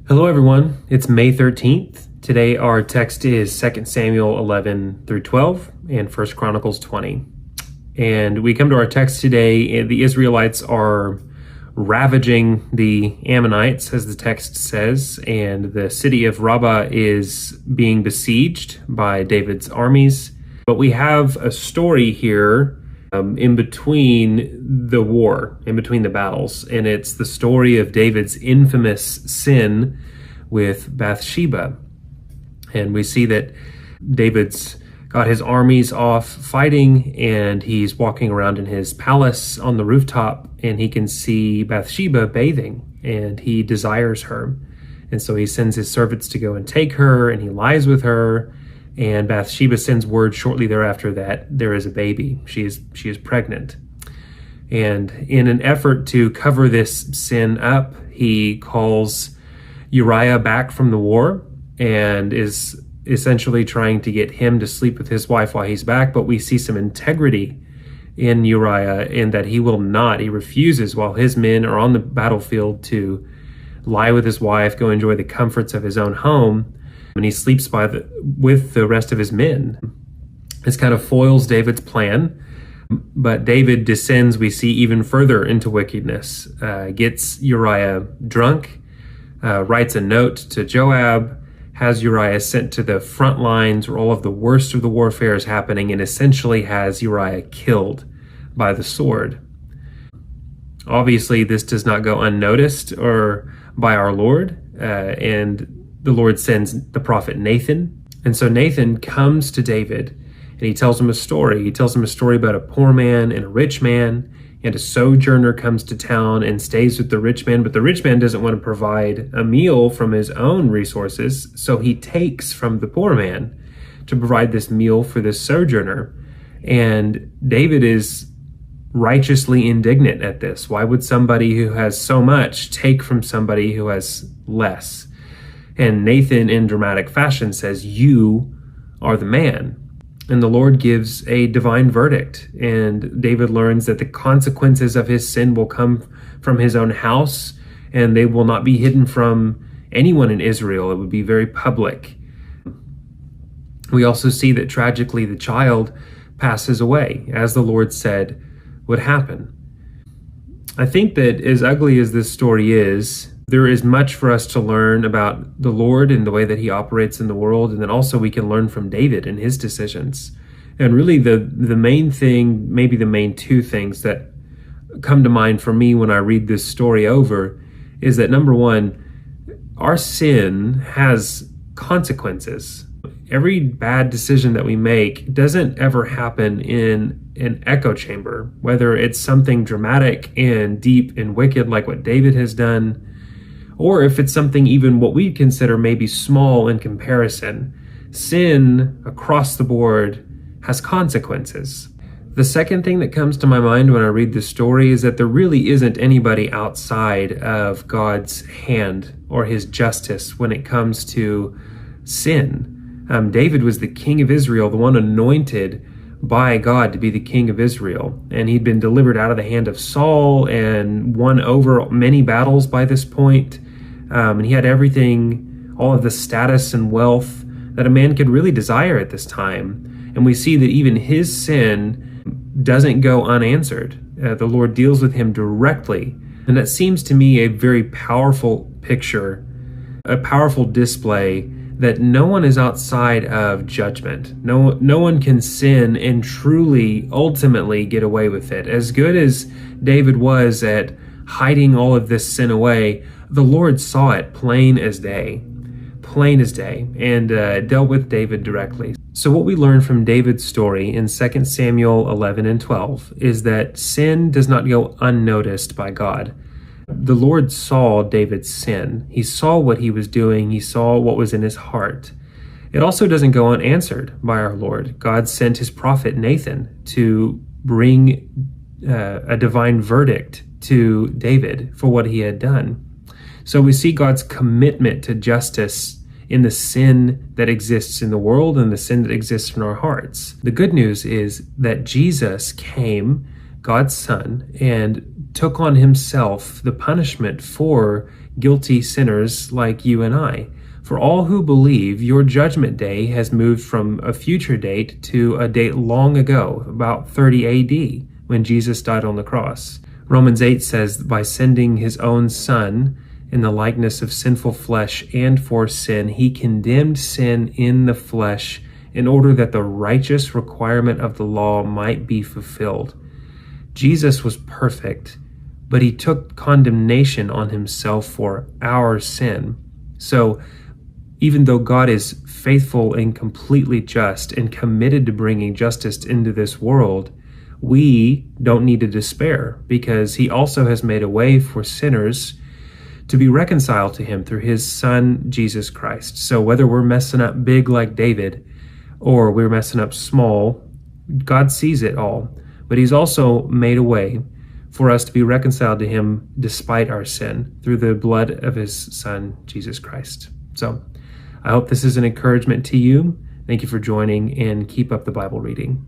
Hello everyone, it's May 13th. Today our text is 2 Samuel 11 through 12 and 1 Chronicles 20. And we come to our text today, the Israelites are ravaging the Ammonites, as the text says, and the city of Rabbah is being besieged by David's armies. But we have a story here in between the war, in between the battles, and it's the story of David's infamous sin with Bathsheba. And we see that David's got his armies off fighting, and he's walking around in his palace on the rooftop, and he can see Bathsheba bathing, and he desires her. And so he sends his servants to go and take her, and he lies with her. And Bathsheba sends word shortly thereafter that there is a baby. She is pregnant. And in an effort to cover this sin up, he calls Uriah back from the war and is essentially trying to get him to sleep with his wife while he's back. But we see some integrity in Uriah in that he refuses while his men are on the battlefield to lie with his wife, go enjoy the comforts of his own home. And he sleeps with the rest of his men. This kind of foils David's plan, but David descends, we see, even further into wickedness, gets Uriah drunk, writes a note to Joab, has Uriah sent to the front lines where all of the worst of the warfare is happening, and essentially has Uriah killed by the sword. Obviously, this does not go unnoticed or by our Lord, and the Lord sends the prophet Nathan. And so Nathan comes to David and he tells him a story. He tells him a story about a poor man and a rich man, and a sojourner comes to town and stays with the rich man, but the rich man doesn't want to provide a meal from his own resources, so he takes from the poor man to provide this meal for this sojourner. And David is righteously indignant at this. Why would somebody who has so much take from somebody who has less? And Nathan, in dramatic fashion, says, "You are the man." And the Lord gives a divine verdict. And David learns that the consequences of his sin will come from his own house, and they will not be hidden from anyone in Israel. It would be very public. We also see that tragically the child passes away, as the Lord said would happen. I think that as ugly as this story is, there is much for us to learn about the Lord and the way that he operates in the world. And then also we can learn from David and his decisions. And really the main thing, maybe the main two things that come to mind for me when I read this story over is that, number one, our sin has consequences. Every bad decision that we make doesn't ever happen in an echo chamber, whether it's something dramatic and deep and wicked like what David has done, or if it's something even what we consider maybe small in comparison. Sin across the board has consequences. The second thing that comes to my mind when I read this story is that there really isn't anybody outside of God's hand or his justice when it comes to sin. David was the king of Israel, the one anointed by God to be the king of Israel. And he'd been delivered out of the hand of Saul and won over many battles by this point. And he had everything, all of the status and wealth that a man could really desire at this time. And we see that even his sin doesn't go unanswered. The Lord deals with him directly. And that seems to me a very powerful picture, a powerful display that no one is outside of judgment. No one can sin and truly, ultimately get away with it. As good as David was at hiding all of this sin away, the Lord saw it plain as day, and dealt with David directly. So what we learn from David's story in 2 Samuel 11 and 12 is that sin does not go unnoticed by God. The Lord saw David's sin. He saw what he was doing. He saw what was in his heart. It also doesn't go unanswered by our Lord. God sent his prophet Nathan to bring a divine verdict to David for what he had done. So we see God's commitment to justice in the sin that exists in the world and the sin that exists in our hearts. The good news is that Jesus came, God's Son, and took on himself the punishment for guilty sinners like you and I. For all who believe, your judgment day has moved from a future date to a date long ago, about 30 AD, when Jesus died on the cross. Romans 8 says, by sending his own Son in the likeness of sinful flesh and for sin, he condemned sin in the flesh in order that the righteous requirement of the law might be fulfilled. Jesus was perfect, but he took condemnation on himself for our sin. So even though God is faithful and completely just and committed to bringing justice into this world, we don't need to despair, because he also has made a way for sinners to be reconciled to him through his Son, Jesus Christ. So whether we're messing up big like David or we're messing up small, God sees it all. But he's also made a way for us to be reconciled to him despite our sin through the blood of his Son, Jesus Christ. So I hope this is an encouragement to you. Thank you for joining, and keep up the Bible reading.